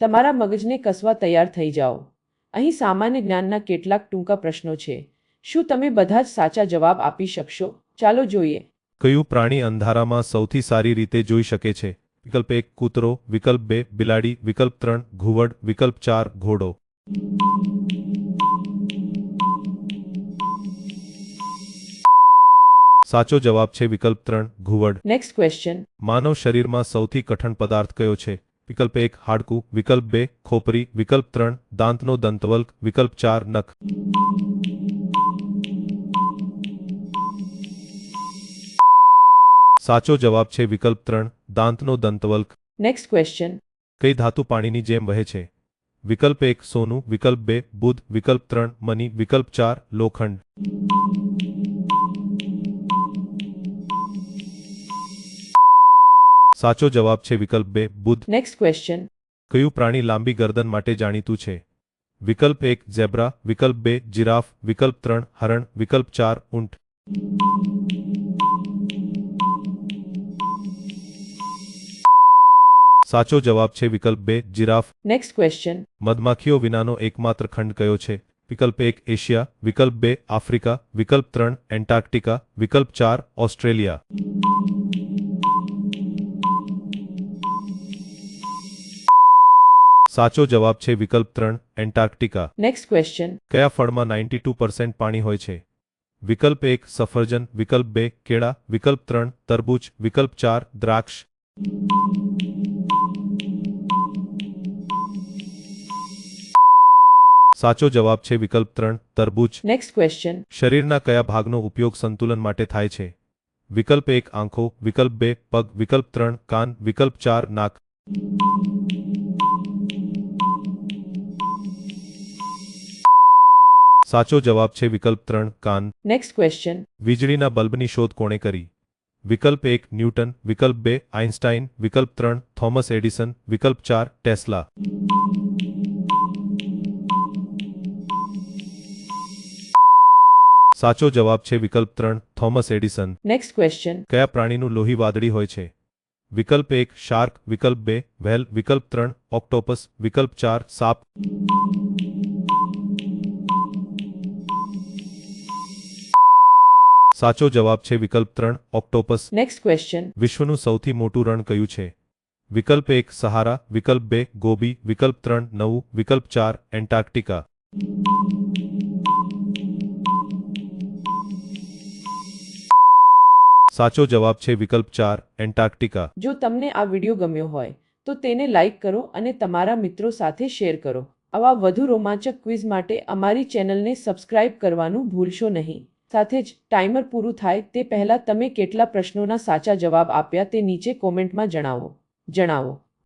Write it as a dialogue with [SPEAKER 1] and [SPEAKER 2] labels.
[SPEAKER 1] તમારા મગજને કસવા તૈયાર થઈ જાઓ. અહીં સામાન્ય જ્ઞાનના કેટલાક ટૂંકા પ્રશ્નો છે. શું તમે બધા જ સાચા જવાબ આપી શકશો? ચાલો જોઈએ.
[SPEAKER 2] કયું પ્રાણી અંધારામાં સૌથી સારી રીતે જોઈ શકે છે? વિકલ્પ 1 કૂતરો, વિકલ્પ 2 બિલાડી, વિકલ્પ 3 ઘુવડ, વિકલ્પ 4 ઘોડો. સાચો જવાબ છે વિકલ્પ 3 ઘુવડ.
[SPEAKER 1] Next question.
[SPEAKER 2] માનવ શરીરમાં સૌથી કઠણ પદાર્થ કયો છે? વિકલ્પ 1 હાડકું, વિકલ્પ 2 ખોપરી, વિકલ્પ 3 દાંતનો દંતવલ્ક, વિકલ્પ 4 નખ. સાચો જવાબ છે વિકલ્પ 3 દાંતનો દંતવલ્ક.
[SPEAKER 1] Next question.
[SPEAKER 2] કઈ ધાતુ પાણીની જેમ વહે છે? વિકલ્પ 1 સોનું, વિકલ્પ 2 બુધ, વિકલ્પ 3 મની, વિકલ્પ 4 લોખંડ. સાચો જવાબ છે વિકલ્પ 2 બુધ.
[SPEAKER 1] Next question.
[SPEAKER 2] કયું પ્રાણી લાંબી ગરદન માટે જાણીતું છે? વિકલ્પ 1 ઝેબ્રા, વિકલ્પ 2 જીરાફ, વિકલ્પ 3 હરણ, વિકલ્પ 4 ઊંટ. સાચો જવાબ છે વિકલ્પ 2 જીરાફ.
[SPEAKER 1] Next question.
[SPEAKER 2] મધમાખીઓ વિનાનો એકમાત્ર ખંડ કયો છે? વિકલ્પ 1 એશિયા, વિકલ્પ 2 આફ્રિકા, વિકલ્પ 3 એન્ટાર્કટિકા, વિકલ્પ 4 ઓસ્ટ્રેલિયા. સાચો જવાબ છે વિકલ્પ 3 એન્ટાર્કટિકા.
[SPEAKER 1] Next question.
[SPEAKER 2] કયા ફળમાં 92% પાણી હોય છે? વિકલ્પ 1 સફરજન, વિકલ્પ 2 કેળા, વિકલ્પ 3 તરબૂચ, વિકલ્પ 4 દ્રાક્ષ. સાચો જવાબ છે વિકલ્પ 3 તરબૂચ.
[SPEAKER 1] Next question. શરીરના
[SPEAKER 2] કયા ભાગનો ઉપયોગ સંતુલન માટે થાય છે? વિકલ્પ 1 આંખો, વિકલ્પ 2 પગ, વિકલ્પ 3 કાન, વિકલ્પ 4 નાક. સાચો જવાબ છે વિકલ્પ 3 કાન.
[SPEAKER 1] Next question.
[SPEAKER 2] વીજળીના બલ્બની શોધ કોણે કરી? વિકલ્પ 1 ન્યૂટન, વિકલ્પ 2 આઇન્સ્ટાઇન, વિકલ્પ 3 થોમસ એડિસન, વિકલ્પ 4 ટેસ્લા. સાચો જવાબ છે વિકલ્પ 3 થોમસ એડિસન.
[SPEAKER 1] Next question.
[SPEAKER 2] કયા પ્રાણીનું લોહી વાદળી હોય છે? વિકલ્પ 1 શાર્ક, વિકલ્પ 2 વ્હેલ, વિકલ્પ 3 ઓક્ટોપસ, વિકલ્પ 4 સાપ. સાચો જવાબ છે વિકલ્પ 3 ઓક્ટોપસ.
[SPEAKER 1] Next question.
[SPEAKER 2] વિશ્વનું સૌથી મોટું રણ કયું છે? વિકલ્પ 1 સહારા, વિકલ્પ 2 ગોબી, વિકલ્પ 3 નવું, વિકલ્પ 4 એન્ટાર્કટિકા. સાચો જવાબ છે વિકલ્પ 4 એન્ટાર્કટિકા.
[SPEAKER 1] જો તમને આ વિડિયો ગમ્યો હોય તો તેને લાઈક કરો અને તમારા મિત્રો સાથે શેર કરો. આવા વધુ રોમાંચક ક્વિઝ માટે અમારી ચેનલને સબસ્ક્રાઇબ કરવાનું ભૂલશો નહીં. સાથે જ ટાઈમર પૂરું થાય તે પહેલાં તમે કેટલા પ્રશ્નોના સાચા જવાબ આપ્યા તે નીચે કોમેન્ટમાં જણાવો.